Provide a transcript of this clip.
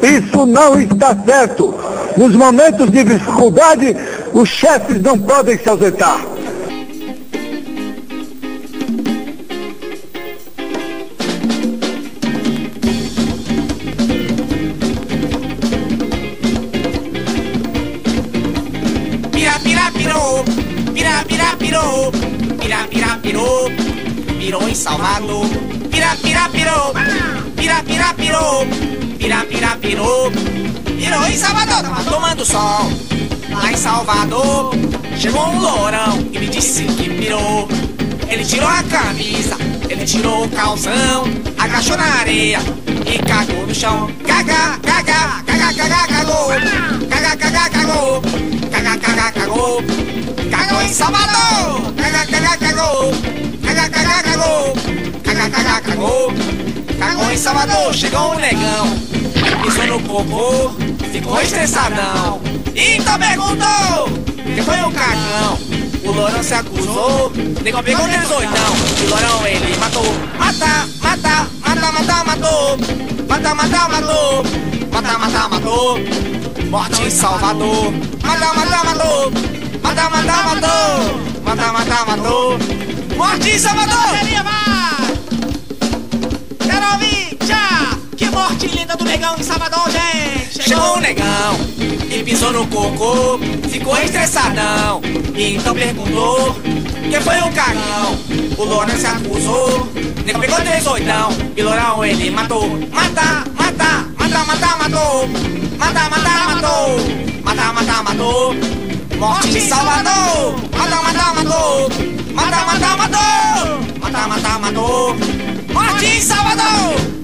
Isso não está certo. Nos momentos de dificuldade, os chefes não podem se ausentar. Pirou em Salvador. Pirou em Salvador, tava tomando sol. Lá em Salvador chegou um lourão e me disse que pirou. Ele tirou a camisa, ele tirou o calção, agachou na areia e cagou no chão. Cagou. Cagou em Salvador. Cagou em Salvador, chegou um negão, pisou no cocô, ficou estressadão. Então perguntou, quem foi o cagão? O lourão se acusou, negão pegou neles oitão. O lourão ele matou. Matou. Morte em Salvador. Matou. Morte em Salvador. Quero ouvir, já. Que morte linda do negão em Salvador, gente. Chegou o negão e pisou no cocô, ficou estressadão. E então perguntou, quem foi o cagão? O lourão se acusou, negão pegou 3 oitão. E lourão ele matou. Matou. Morte em Salvador. Matou. Morte em Salvador.